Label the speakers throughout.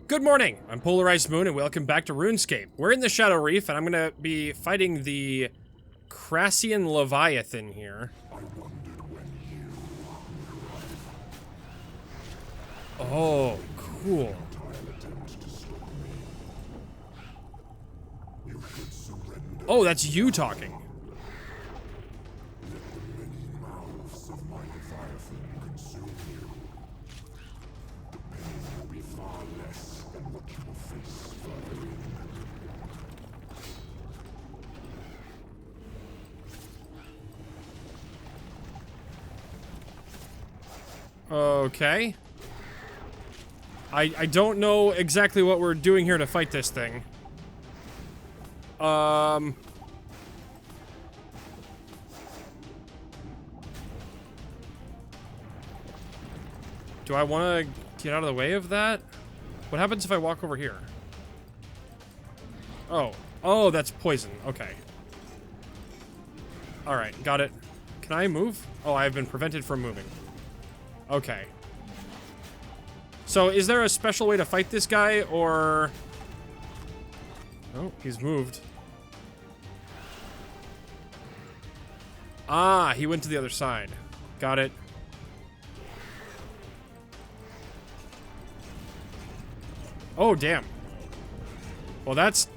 Speaker 1: Good morning, I'm PolarizedMoon and welcome back to RuneScape. We're in the Shadow Reef and I'm gonna be fighting the Crassian Leviathan here. Oh, cool. Oh, that's you talking. Okay. I don't know exactly what we're doing here to fight this thing. Do I want to get out of the way of that? What happens if I walk over here? Oh, that's poison. Okay. Alright, got it. Can I move? Oh, I have been prevented from moving. Okay. So, is there a special way to fight this guy, or... Oh, he's moved. Ah, he went to the other side. Got it. Oh, damn. Well, that's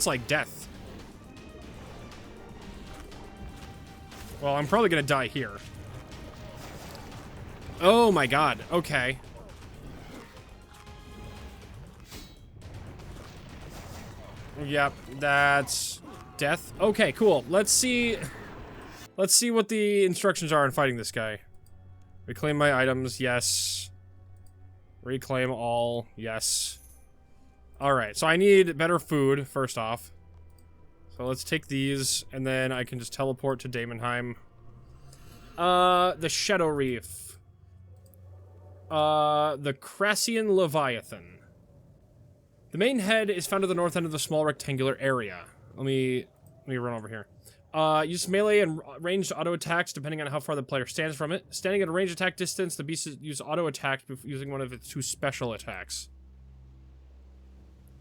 Speaker 1: like death. Well, I'm probably gonna die here. Oh my god, okay. Yep, that's death. Okay, cool. Let's see what the instructions are in fighting this guy. Reclaim my items, yes. Reclaim all, yes. Alright, so I need better food, first off. So let's take these, and then I can just teleport to Daemonheim. The Shadow Reef. The Crassian Leviathan. The main head is found at the north end of the small rectangular area. Let me run over here. Use melee and ranged auto attacks depending on how far the player stands from it. Standing at a range attack distance, the beast uses auto attacks using one of its two special attacks.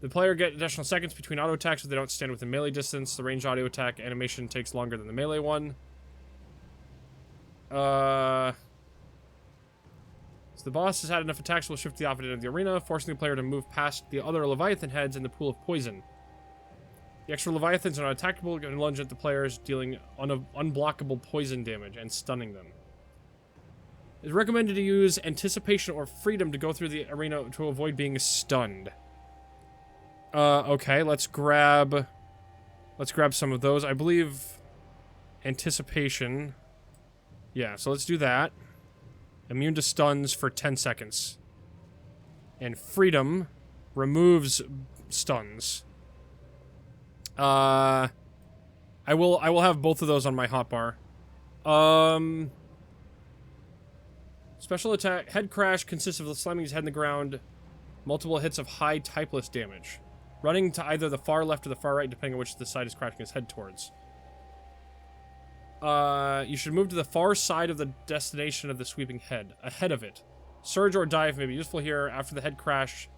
Speaker 1: The player gets additional seconds between auto attacks if they don't stand within melee distance. The ranged auto attack animation takes longer than the melee one. So the boss has had enough attacks, will shift the opposite end of the arena, forcing the player to move past the other Leviathan heads in the pool of poison. The extra Leviathans are not attackable and lunge at the players, dealing unblockable poison damage and stunning them. It is recommended to use Anticipation or Freedom to go through the arena to avoid being stunned. Okay, let's grab some of those. I believe Anticipation. Yeah, so let's do that. Immune to stuns for 10 seconds. And Freedom removes stuns. I will have both of those on my hotbar. Special attack. Head crash consists of slamming his head in the ground. Multiple hits of high typeless damage. Running to either the far left or the far right, depending on which the side is crashing his head towards. You should move to the far side of the destination of the sweeping head. Ahead of it. Surge or dive may be useful here. After the head crash,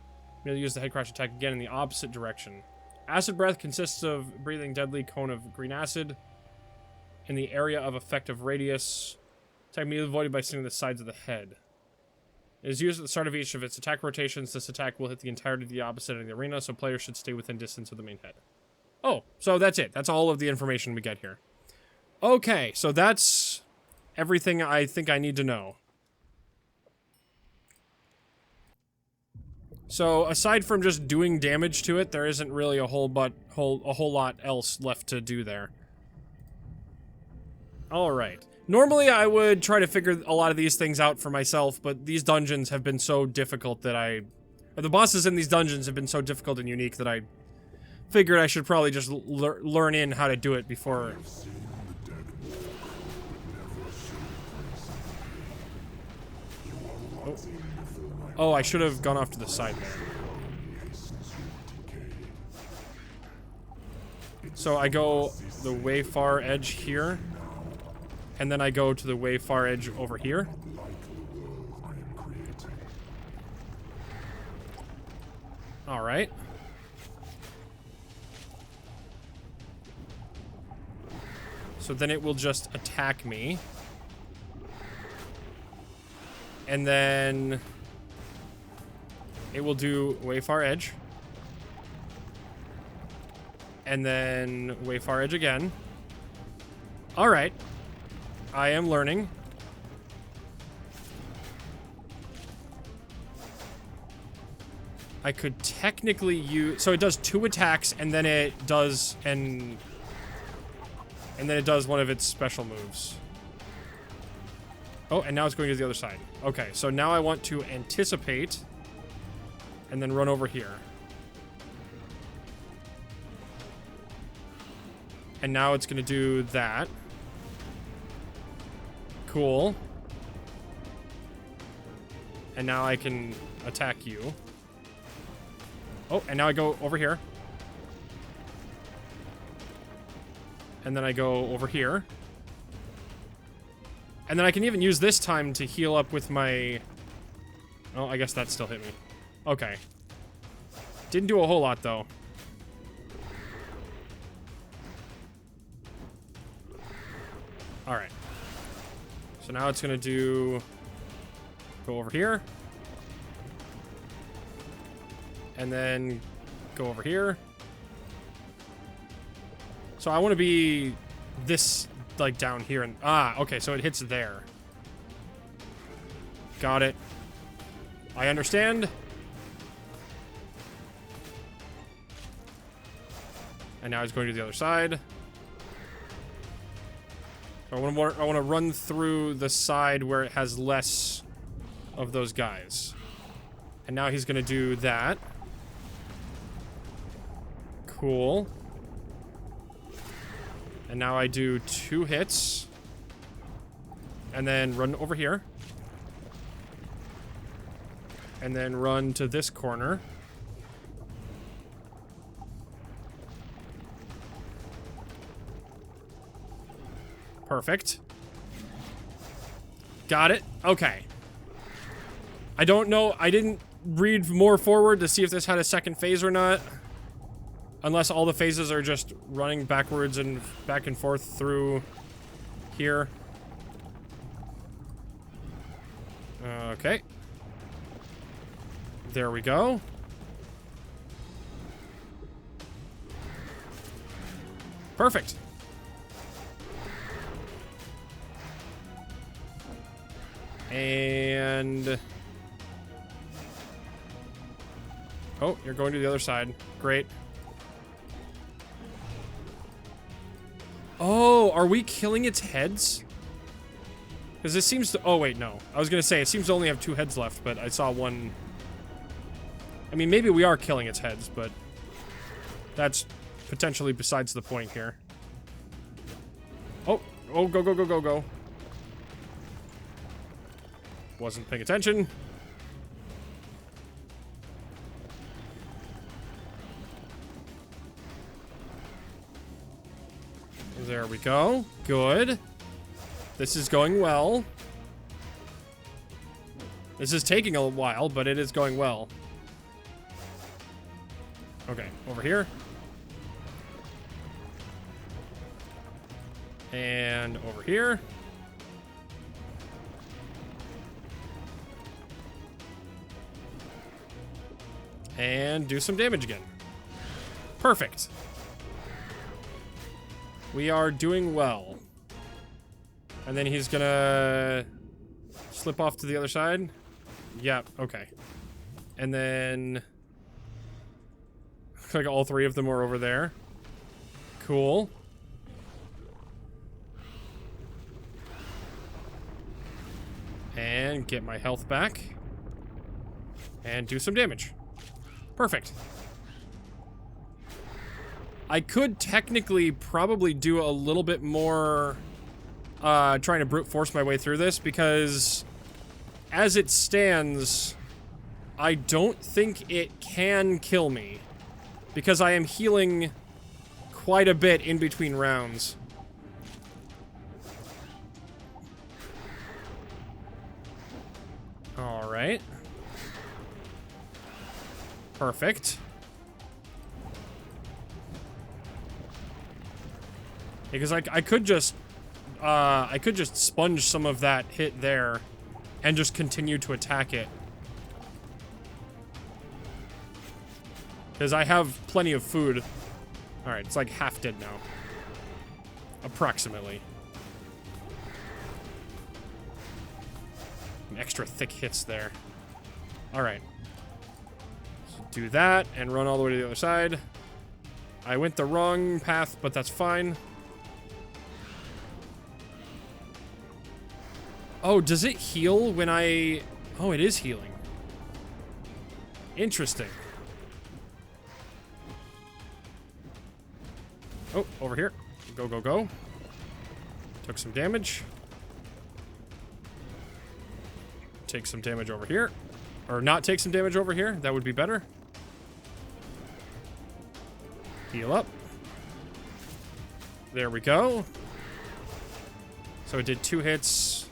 Speaker 1: you may use the head crash attack again in the opposite direction. Acid breath consists of breathing deadly cone of green acid in the area of effective radius. Attack may be avoided by sitting on the sides of the head. It is used at the start of each of its attack rotations. This attack will hit the entirety of the opposite end of the arena, so players should stay within distance of the main head. Oh, so that's it. That's all of the information we get here. Okay, so that's everything I think I need to know. So, aside from just doing damage to it, there isn't really a whole lot else left to do there. Alright. Normally I would try to figure a lot of these things out for myself, but these dungeons have been so difficult that the bosses in these dungeons have been so difficult and unique that I figured I should probably just learn in how to do it before... Oh, I should have gone off to the side there. So I go the way far edge here, and then I go to the way far edge over here. All right. So then it will just attack me. And then it will do way far edge. And then way far edge again. All right. I am learning. I could technically use... So it does 2 attacks, and then it does... And then it does one of its special moves. Oh, and now it's going to the other side. Okay, so now I want to anticipate and then run over here. And now it's going to do that. Cool. And now I can attack you. Oh, and now I go over here. And then I go over here. And then I can even use this time to heal up with my... Oh, I guess that still hit me. Okay. Didn't do a whole lot, though. Alright. So now it's gonna do... Go over here. And then go over here. So I want to be this, like, down here. And okay, so it hits there. Got it. I understand. And now it's going to the other side. I want to run through the side where it has less of those guys. And now he's going to do that. Cool. And now I do 2 hits. And then run over here. And then run to this corner. Perfect. Got it. Okay. I don't know. I didn't read more forward to see if this had a second phase or not. Unless all the phases are just running backwards and back and forth through here. Okay. There we go. Perfect. And... Oh, you're going to the other side. Great. Oh, are we killing its heads? Because this seems to... Oh, wait, no. I was going to say, it seems to only have 2 heads left, but I saw one... I mean, maybe we are killing its heads, but... That's potentially besides the point here. Oh, oh, go, go, go, go, go. Wasn't paying attention. There we go. Good. This is going well. This is taking a while, but it is going well. Okay, over here. And over here. And do some damage again. Perfect. We are doing well. And then he's gonna slip off to the other side. Yep, okay. And then looks like all 3 of them are over there. Cool. And get my health back. And do some damage. Perfect. I could technically probably do a little bit more trying to brute force my way through this, because as it stands, I don't think it can kill me, because I am healing quite a bit in between rounds. All right. Perfect. Because I could just sponge some of that hit there and just continue to attack it. Because I have plenty of food. Alright, it's like half dead now. Approximately. Some extra thick hits there. Alright. So do that and run all the way to the other side. I went the wrong path, but that's fine. Oh, does it heal when I... Oh, it is healing. Interesting. Oh, over here. Go, go, go. Took some damage. Take some damage over here. Or not take some damage over here. That would be better. Heal up. There we go. So it did 2 hits.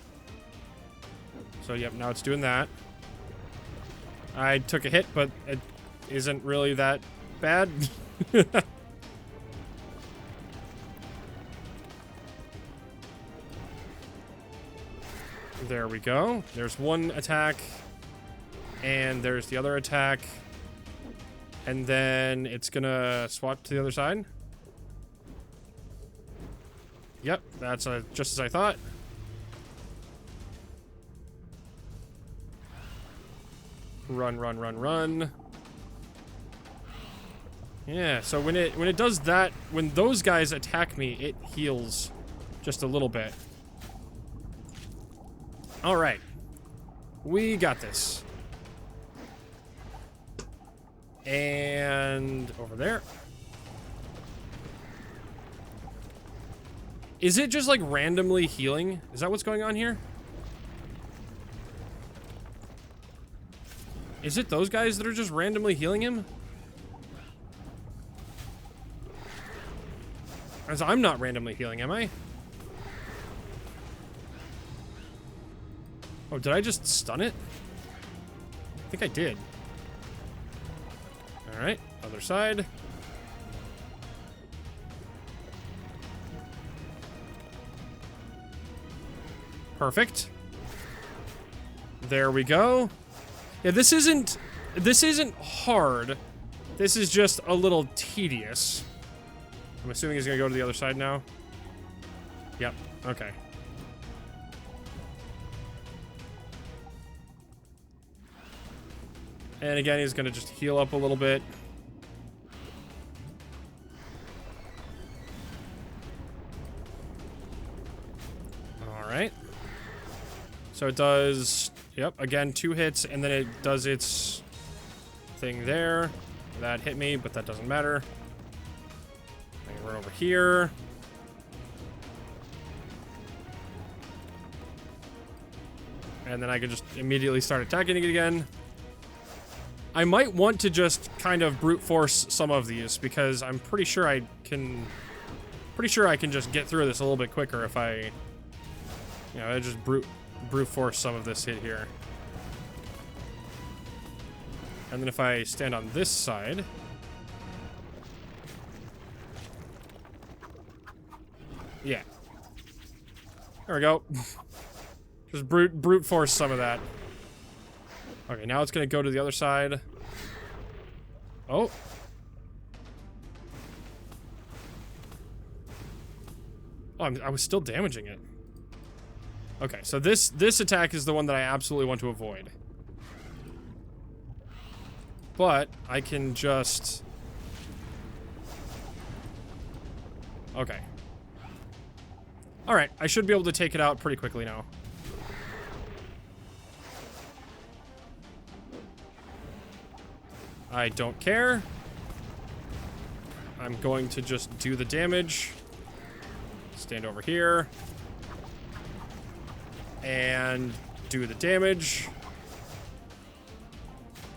Speaker 1: So, yep, now it's doing that. I took a hit, but it isn't really that bad. There we go. There's one attack. And there's the other attack. And then it's gonna swap to the other side. Yep, that's just as I thought. Run, run, run, run. Yeah, so when it does that, when those guys attack me, it heals just a little bit. All right. We got this. And over there. Is it just like randomly healing? Is that what's going on here? Is it those guys that are just randomly healing him? As I'm not randomly healing, am I? Oh, did I just stun it? I think I did. Alright, other side. Perfect. There we go. Yeah, this isn't hard. This is just a little tedious. I'm assuming he's gonna go to the other side now. Yep, okay. And again, he's gonna just heal up a little bit. Alright. So it does, yep, again, 2 hits, and then it does its thing there. That hit me, but that doesn't matter. I can run over here. And then I can just immediately start attacking it again. I might want to just kind of brute force some of these because I'm pretty sure I can just get through this a little bit quicker if I just brute force some of this hit here. And then if I stand on this side, yeah. There we go. Just brute force some of that. Okay, now it's gonna go to the other side. Oh. Oh, I was still damaging it. Okay, so this attack is the one that I absolutely want to avoid. But I can just... Okay. Alright, I should be able to take it out pretty quickly now. I don't care. I'm going to just do the damage. Stand over here. And do the damage.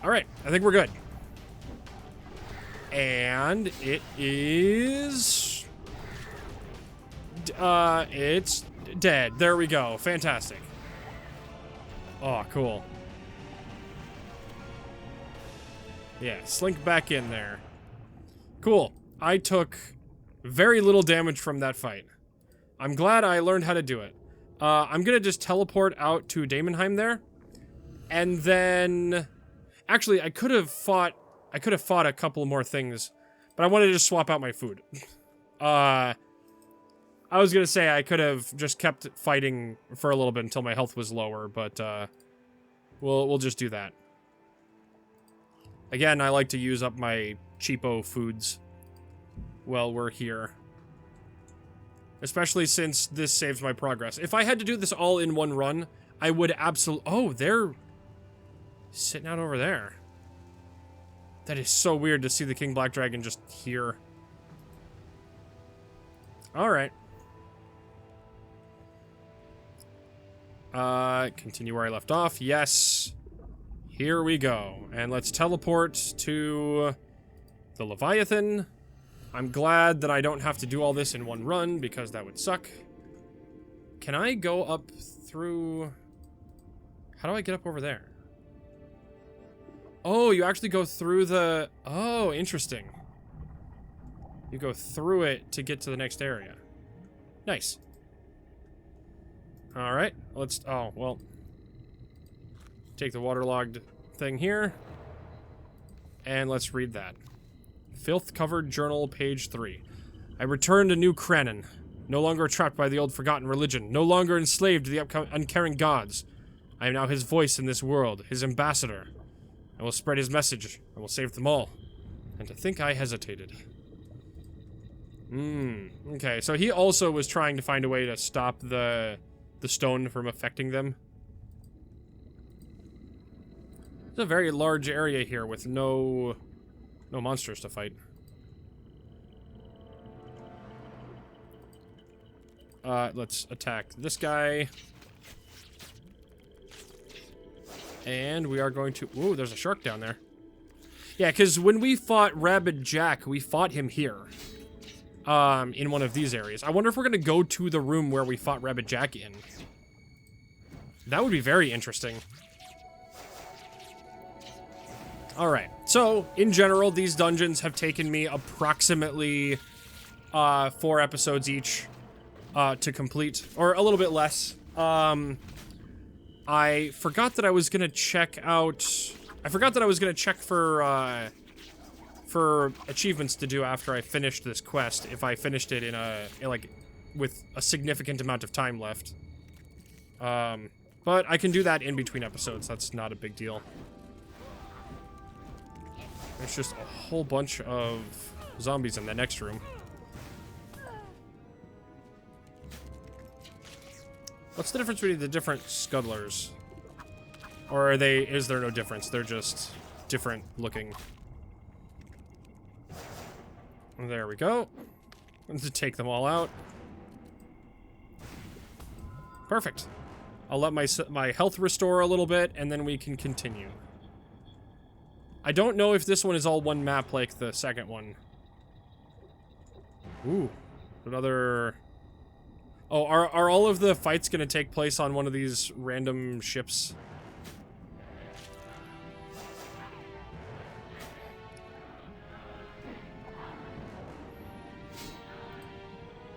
Speaker 1: Alright, I think we're good. And it is... it's dead. There we go. Fantastic. Oh, cool. Yeah, slink back in there. Cool. I took very little damage from that fight. I'm glad I learned how to do it. I'm gonna just teleport out to Daemonheim there. And then... Actually, I could have fought a couple more things, but I wanted to just swap out my food. I was gonna say I could have just kept fighting for a little bit until my health was lower, but we'll just do that. Again, I like to use up my cheapo foods while we're here. Especially since this saves my progress. If I had to do this all in one run, I would absolutely... Oh, they're sitting out over there. That is so weird to see the King Black Dragon just here. Alright. Continue where I left off. Yes. Here we go. And let's teleport to the Leviathan. I'm glad that I don't have to do all this in one run, because that would suck. Can I go up through... How do I get up over there? Oh, you actually go through the... Oh, interesting. You go through it to get to the next area. Nice. Alright, let's... Oh, well... Take the waterlogged thing here. And let's read that. Filth-covered journal, page 3. I returned to New Cranon. No longer trapped by the old forgotten religion. No longer enslaved to the uncaring gods. I am now his voice in this world. His ambassador. I will spread his message. I will save them all. And to think I hesitated. Okay, so he also was trying to find a way to stop the stone from affecting them. It's a very large area here with no monsters to fight. Let's attack this guy. And we are going to... Ooh, there's a shark down there. Yeah, because when we fought Rabid Jack, we fought him here. In one of these areas. I wonder if we're going to go to the room where we fought Rabid Jack in. That would be very interesting. Alright, so, in general, these dungeons have taken me approximately 4 episodes each to complete, or a little bit less. I forgot that I was gonna check out... I forgot that I was gonna check for achievements to do after I finished this quest, if I finished it with a significant amount of time left. But I can do that in between episodes, that's not a big deal. There's just a whole bunch of zombies in the next room. What's the difference between the different scuttlers? Or is there no difference? They're just different looking. There we go. Let's take them all out. Perfect. I'll let my health restore a little bit, and then we can continue. I don't know if this one is all one map like the second one. Ooh. Another... Oh, are all of the fights going to take place on one of these random ships?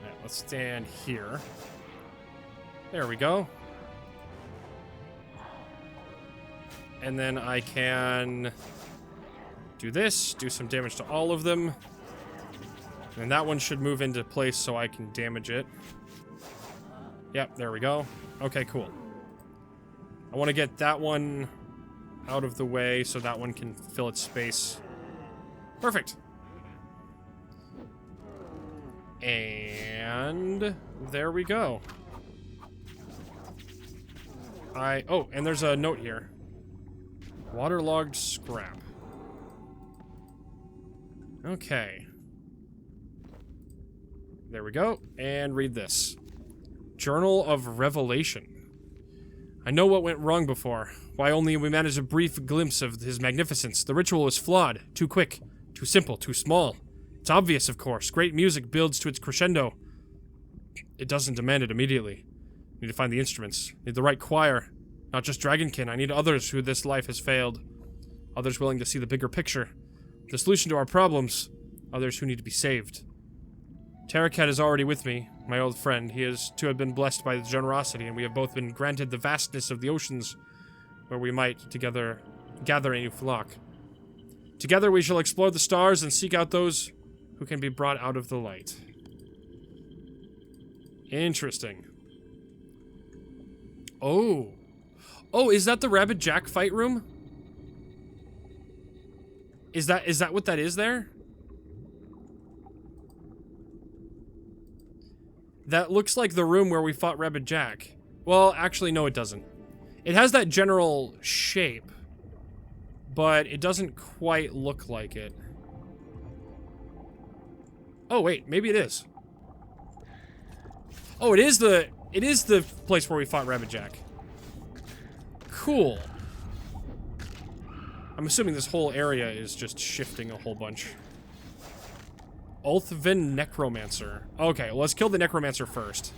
Speaker 1: Alright, let's stand here. There we go. And then I can do this, do some damage to all of them. And that one should move into place so I can damage it. Yep, there we go. Okay, cool. I want to get that one out of the way so that one can fill its space. Perfect. And there we go. Oh, and there's a note here. Waterlogged scrap. Okay. There we go. And read this. Journal of Revelation. I know what went wrong before. Why only we managed a brief glimpse of his magnificence. The ritual was flawed. Too quick. Too simple. Too small. It's obvious, of course. Great music builds to its crescendo. It doesn't demand it immediately. Need to find the instruments. Need the right choir. Not just Dragonkin. I need others who this life has failed. Others willing to see the bigger picture. The solution to our problems. Others who need to be saved. Terracat is already with me, my old friend. He is to have been blessed by his generosity, and we have both been granted the vastness of the oceans, where we might, together, gather a new flock. Together we shall explore the stars and seek out those who can be brought out of the light. Interesting. Oh. Oh, is that the Rabbit Jack fight room? Is that what that is there? That looks like the room where we fought Rabbit Jack. Well, actually, no, it doesn't. It has that general shape, but it doesn't quite look like it. Oh, wait, maybe it is. Oh, it is the place where we fought Rabbit Jack. Cool. I'm assuming this whole area is just shifting a whole bunch. Ulthvin Necromancer. Okay, well, let's kill the Necromancer first.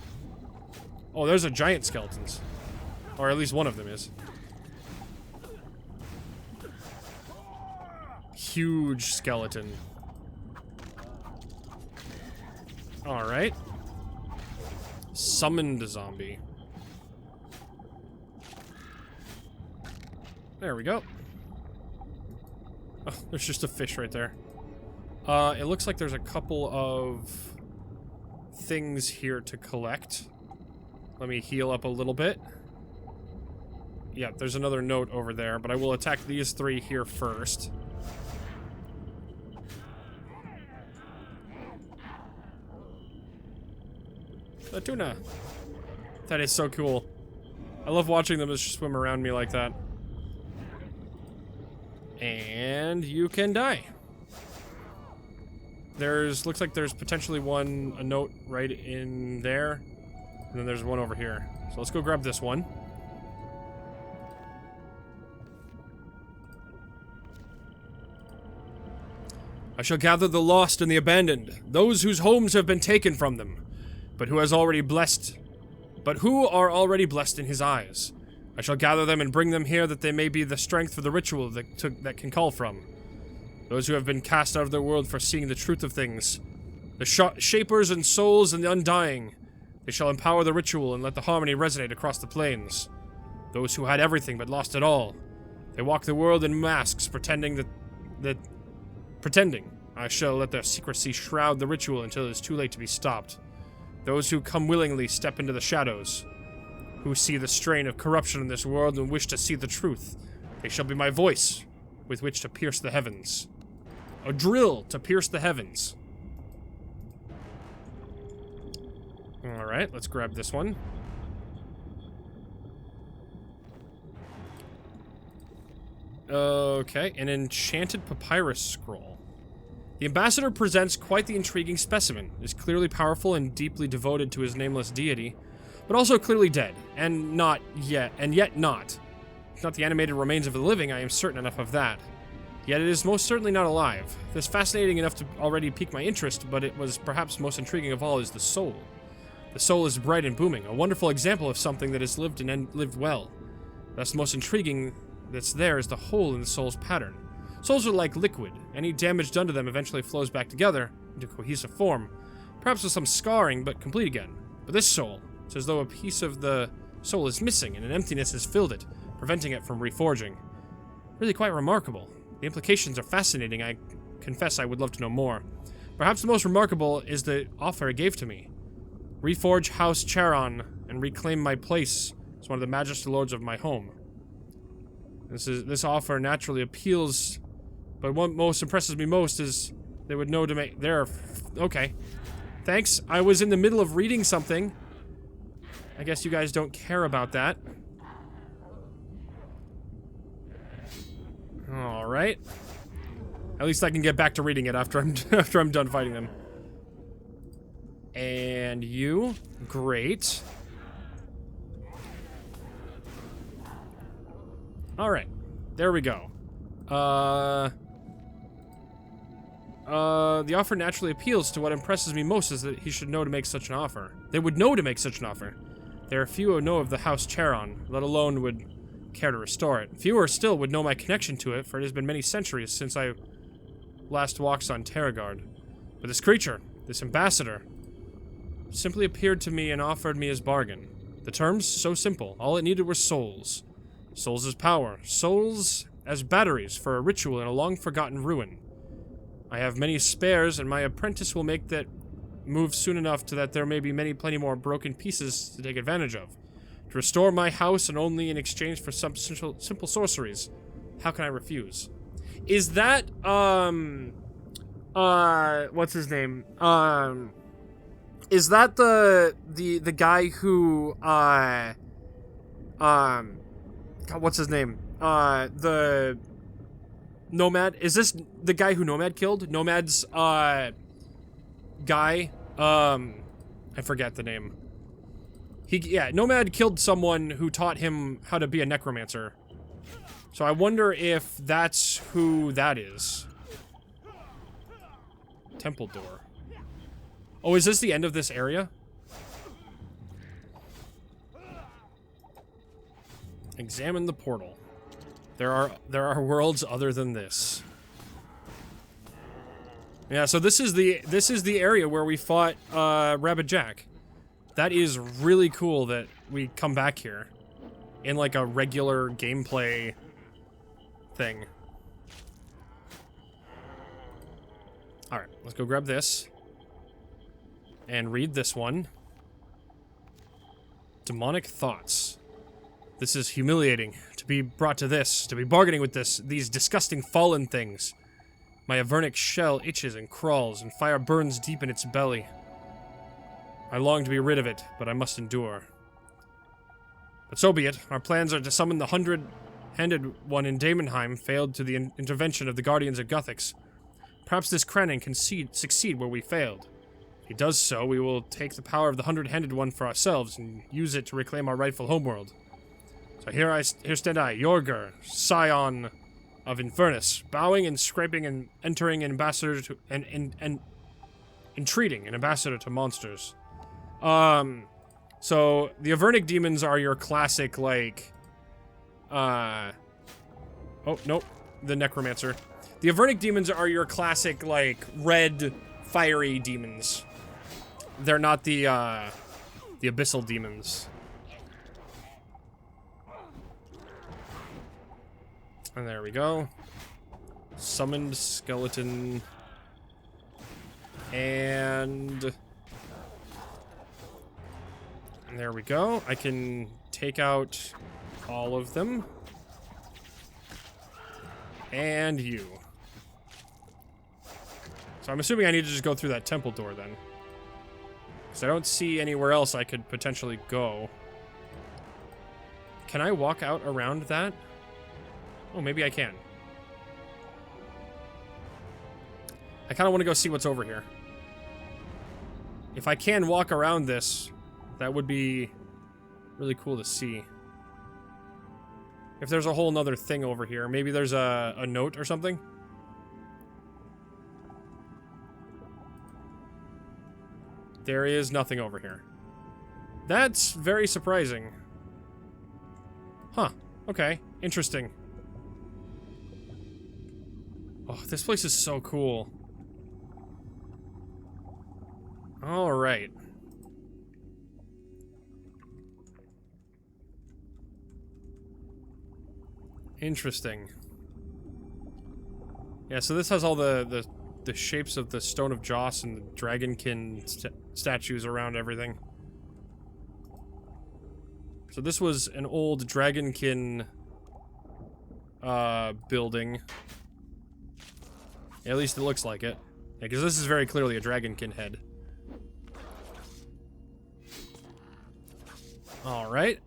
Speaker 1: Oh, there's a giant skeletons. Or at least one of them is. Huge skeleton. Alright. Summoned a zombie. There we go. Oh, there's just a fish right there. It looks like there's a couple of things here to collect. Let me heal up a little bit. Yeah, there's another note over there, but I will attack these three here first. The tuna. That is so cool. I love watching them just swim around me like that. And you can die. Looks like there's potentially a note right in there. And then there's one over here. So let's go grab this one. I shall gather the lost and the abandoned, those whose homes have been taken from them, but who are already blessed in his eyes. I shall gather them and bring them here that they may be the strength for the ritual that can call from. Those who have been cast out of their world for seeing the truth of things. The shapers and souls and the undying. They shall empower the ritual and let the harmony resonate across the plains. Those who had everything but lost it all. They walk the world in masks, pretending. I shall let their secrecy shroud the ritual until it is too late to be stopped. Those who come willingly step into the shadows. Who see the strain of corruption in this world and wish to see the truth. They shall be my voice, with which to pierce the heavens. A drill to pierce the heavens. Alright, let's grab this one. Okay, an enchanted papyrus scroll. The ambassador presents quite the intriguing specimen. Is clearly powerful and deeply devoted to his nameless deity, but also clearly dead, and yet not. It's not the animated remains of the living, I am certain enough of that. Yet it is most certainly not alive. This fascinating enough to already pique my interest, but it was perhaps most intriguing of all is the soul. The soul is bright and booming, a wonderful example of something that has lived and lived well. Thus, most intriguing that's there is the hole in the soul's pattern. Souls are like liquid. Any damage done to them eventually flows back together into cohesive form, perhaps with some scarring, but complete again. But this soul, it's as though a piece of the soul is missing and an emptiness has filled it, preventing it from reforging. Really quite remarkable. The implications are fascinating. I confess I would love to know more. Perhaps the most remarkable is the offer it gave to me. Reforge House Charon and reclaim my place as one of the Majesty Lords of my home. This offer naturally appeals, but what most impresses me most is they would know to make okay. Thanks. I was in the middle of reading something. I guess you guys don't care about that. Alright. At least I can get back to reading it after I'm done fighting them. And you. Great. Alright. There we go. The offer naturally appeals to what impresses me most is that he should know to make such an offer. They would know to make such an offer. There are few who know of the House Charon, let alone would care to restore it. Fewer still would know my connection to it, for it has been many centuries since I last walked on Terragard. But this creature, this ambassador, simply appeared to me and offered me his bargain. The terms, so simple. All it needed were souls. Souls as power. Souls as batteries for a ritual in a long-forgotten ruin. I have many spares, and my apprentice will make that move soon enough to that there may be plenty more broken pieces to take advantage of. To restore my house, and only in exchange for some simple sorceries. How can I refuse? Is that, what's his name? Is that the guy who, God, what's his name? The Nomad? Is this the guy who Nomad killed? Nomad's, guy? I forget the name. Yeah, Nomad killed someone who taught him how to be a necromancer. So I wonder if that's who that is. Temple door. Oh, is this the end of this area? Examine the portal. There are worlds other than this. Yeah, so this is the area where we fought Rabbit Jack. That is really cool that we come back here in like a regular gameplay thing. Alright, let's go grab this. And read this one. Demonic thoughts. This is humiliating. To be brought to this. To be bargaining with these disgusting fallen things. My Avernic shell itches and crawls, and fire burns deep in its belly. I long to be rid of it, but I must endure. But so be it. Our plans are to summon the 100-handed one in Daemonheim, failed to the intervention of the Guardians of Guthix. Perhaps this Cranning can succeed where we failed. If he does so, we will take the power of the 100-handed one for ourselves, and use it to reclaim our rightful homeworld. So here stand I, Jorger, scion of Infernus, bowing and scraping and entering an ambassador to and entreating an ambassador to monsters. So the Avernic demons are your classic like oh nope, the necromancer. The Avernic demons are your classic like red fiery demons. They're not the abyssal demons. And there we go. Summoned skeleton. And there we go. I can take out all of them. And you. So I'm assuming I need to just go through that temple door then. Because I don't see anywhere else I could potentially go. Can I walk out around that? Oh, maybe I can. I kind of want to go see what's over here. If I can walk around this, that would be really cool to see. If there's a whole nother thing over here. Maybe there's a note or something. There is nothing over here. That's very surprising. Huh. Okay. Interesting. Oh, this place is so cool. Alright. Interesting. Yeah, so this has all the shapes of the Stone of Joss and the Dragonkin statues around everything. So this was an old Dragonkin building. At least it looks like it. Yeah, because this is very clearly a Dragonkin head. Alright.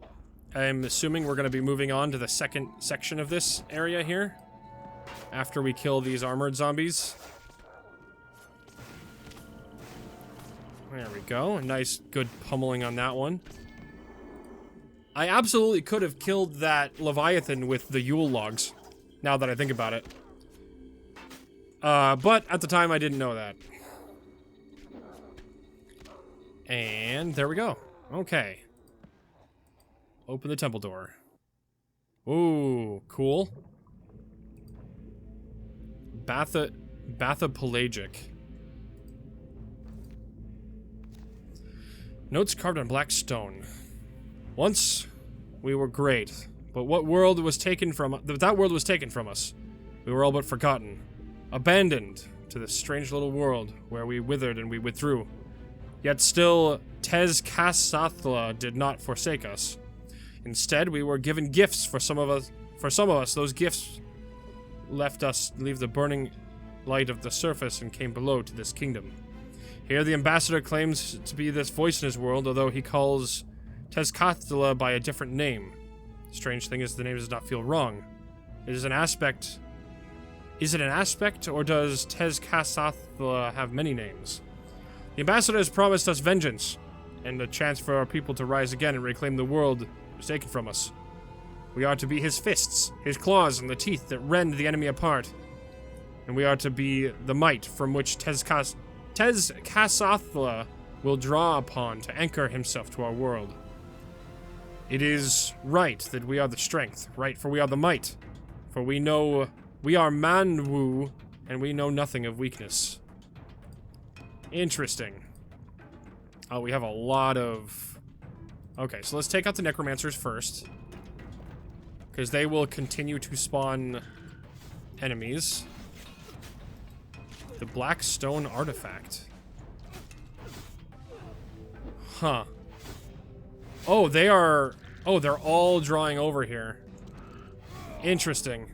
Speaker 1: I'm assuming we're going to be moving on to the second section of this area here. After we kill these armored zombies. There we go. A nice, good pummeling on that one. I absolutely could have killed that Leviathan with the Yule logs. Now that I think about it. But at the time I didn't know that. And there we go. Okay. Open the temple door. Ooh, cool. Bathypelagic. Notes carved on black stone. Once we were great, but that world was taken from us. We were all but forgotten, abandoned to this strange little world where we withered and we withdrew. Yet still, Tezcatlipoca did not forsake us. Instead, we were given gifts for some of us. Those gifts leave the burning light of the surface and came below to this kingdom. Here, the ambassador claims to be this voice in his world, although he calls Tezcatlipoca by a different name. The strange thing is, the name does not feel wrong. Is it an aspect, or does Tezcatlipoca have many names? The ambassador has promised us vengeance, and a chance for our people to rise again and reclaim the world that was taken from us. We are to be his fists, his claws, and the teeth that rend the enemy apart. And we are to be the might from which Tezcatlipoca will draw upon to anchor himself to our world. It is right that we are the strength, right, for we are the might. For we know we are Manwu, and we know nothing of weakness. Interesting. Oh, we have a lot of... Okay, so let's take out the necromancers first. Because they will continue to spawn enemies. The black stone artifact. Huh. Oh, they are... Oh, they're all drawing over here. Interesting.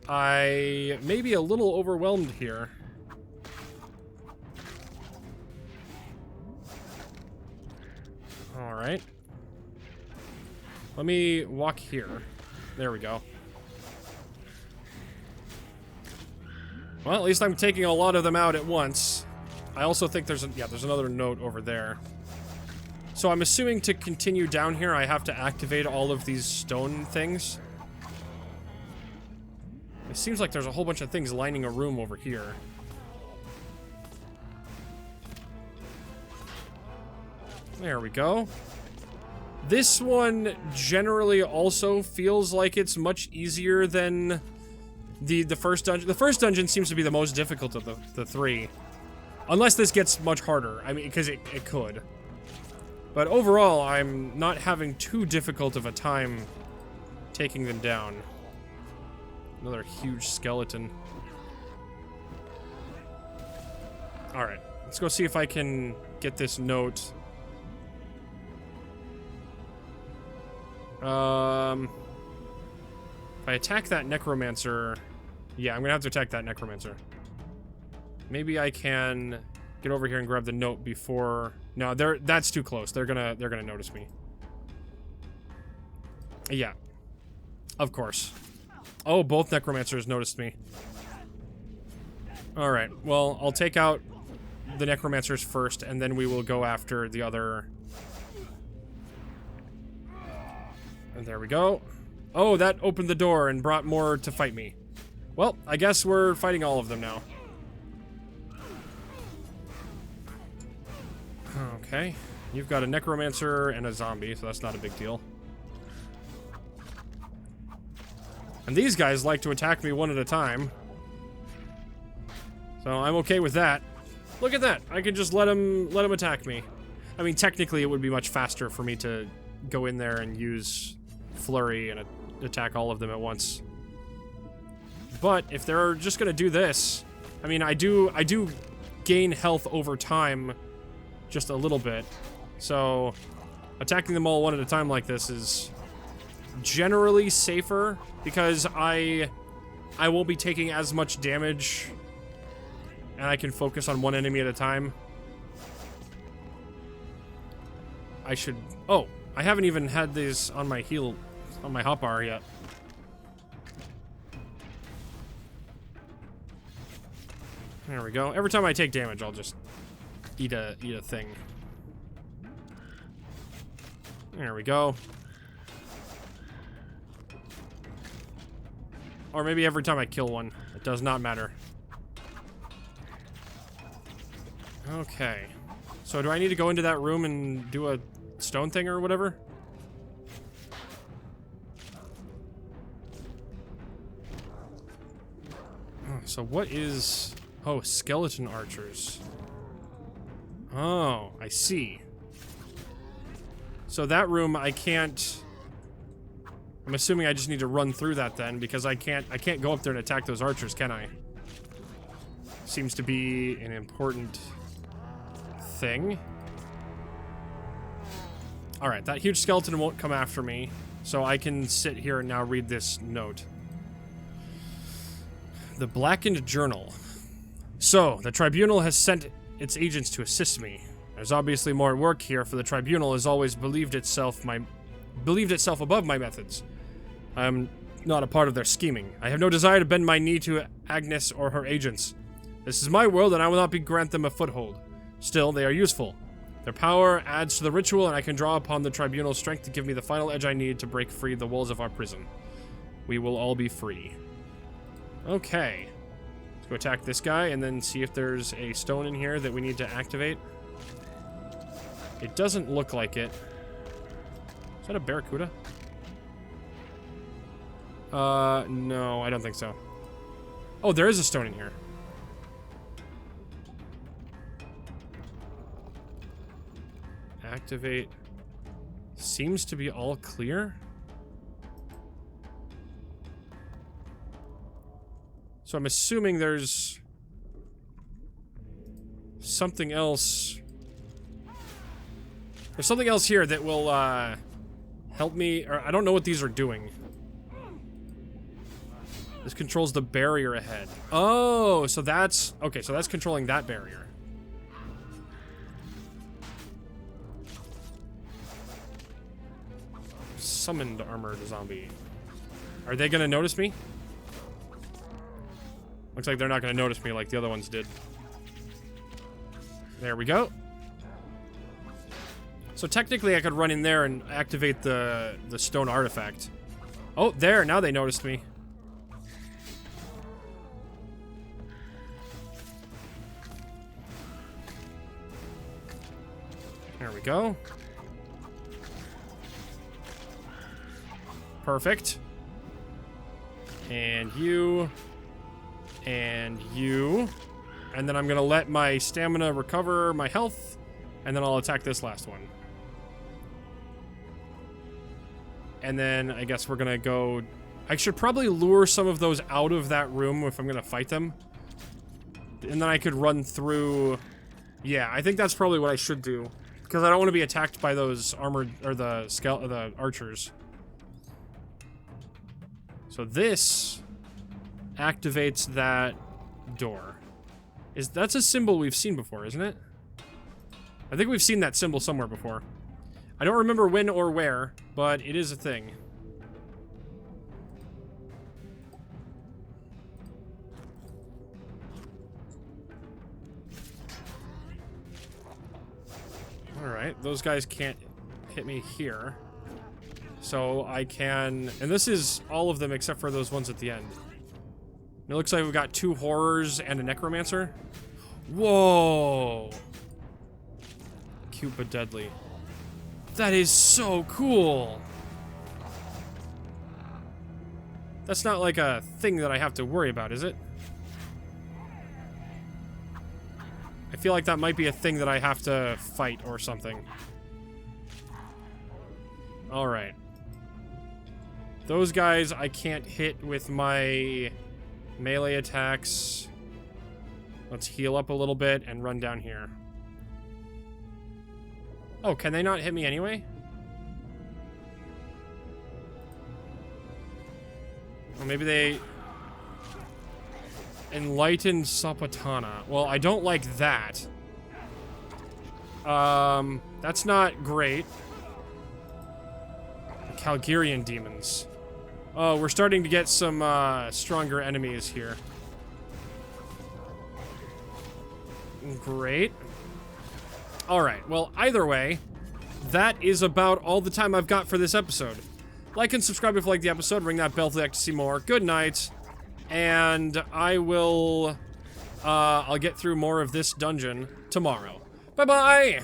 Speaker 1: I may be a little overwhelmed here. Alright. Let me walk here. There we go. Well, at least I'm taking a lot of them out at once. I also think there's another note over there. So I'm assuming to continue down here, I have to activate all of these stone things. It seems like there's a whole bunch of things lining a room over here. There we go. This one generally also feels like it's much easier than the first dungeon. The first dungeon seems to be the most difficult of the three. Unless this gets much harder. I mean, because it could. But overall, I'm not having too difficult of a time taking them down. Another huge skeleton. Alright, let's go see if I can get this note. If I attack that necromancer... Yeah, I'm gonna have to attack that necromancer. Maybe I can get over here and grab the note before... No, that's too close. They're gonna notice me. Yeah. Of course. Oh, both necromancers noticed me. Alright, well, I'll take out the necromancers first, and then we will go after the other... And there we go. Oh, that opened the door and brought more to fight me. Well, I guess we're fighting all of them now. Okay. You've got a necromancer and a zombie, so that's not a big deal. And these guys like to attack me one at a time. So I'm okay with that. Look at that. I can just let them attack me. I mean, technically it would be much faster for me to go in there and use flurry and attack all of them at once. But if they're just gonna do this, I mean, I do gain health over time just a little bit. So attacking them all one at a time like this is generally safer because I won't be taking as much damage and I can focus on one enemy at a time. I should... Oh, I haven't even had these on my hotbar yet. There we go. Every time I take damage, I'll just eat a thing. There we go. Or maybe every time I kill one. It does not matter. Okay. So do I need to go into that room and do a stone thing or whatever? So what is... Oh, skeleton archers. Oh, I see. So that room I can't... I'm assuming I just need to run through that then, because I can't go up there and attack those archers, can I? Seems to be an important thing. Alright, that huge skeleton won't come after me, so I can sit here and now read this note. The Blackened Journal. So, the Tribunal has sent its agents to assist me. There's obviously more work here, for the Tribunal has always believed itself above my methods. I am not a part of their scheming. I have no desire to bend my knee to Agnes or her agents. This is my world, and I will not grant them a foothold. Still, they are useful. Their power adds to the ritual, and I can draw upon the Tribunal's strength to give me the final edge I need to break free the walls of our prison. We will all be free. Okay. Let's go attack this guy, and then see if there's a stone in here that we need to activate. It doesn't look like it. Is that a barracuda? No, I don't think so. Oh, there is a stone in here. Activate. Seems to be all clear. So I'm assuming there's something else. There's something else here that will help me, or I don't know what these are doing. This controls the barrier ahead. Oh, so that's okay, so that's controlling that barrier. Summoned armored zombie. Are they gonna notice me? Looks like they're not gonna notice me like the other ones did. There we go. So technically I could run in there and activate the stone artifact. Oh, there, now they noticed me. There we go. Perfect. And you. And you. And then I'm gonna let my stamina recover my health. And then I'll attack this last one. And then I guess we're gonna go... I should probably lure some of those out of that room if I'm gonna fight them. And then I could run through... Yeah, I think that's probably what I should do. Because I don't want to be attacked by those armored... Or the archers. So this activates that door. That's a symbol we've seen before, isn't it? I think we've seen that symbol somewhere before. I don't remember when or where, but it is a thing. Alright, those guys can't hit me here. So I can... And this is all of them except for those ones at the end. It looks like we've got 2 horrors and a necromancer. Whoa! Cute but deadly. That is so cool! That's not like a thing that I have to worry about, is it? I feel like that might be a thing that I have to fight or something. Alright. Those guys I can't hit with my melee attacks. Let's heal up a little bit and run down here. Oh, can they not hit me anyway? Or maybe they... Enlightened Sapatana. Well, I don't like that. That's not great. The Calgarian demons. Oh, we're starting to get some, stronger enemies here. Great. Alright, well, either way, that is about all the time I've got for this episode. Like and subscribe if you like the episode, ring that bell if you'd like to see more. Good night. And I will, I'll get through more of this dungeon tomorrow. Bye-bye!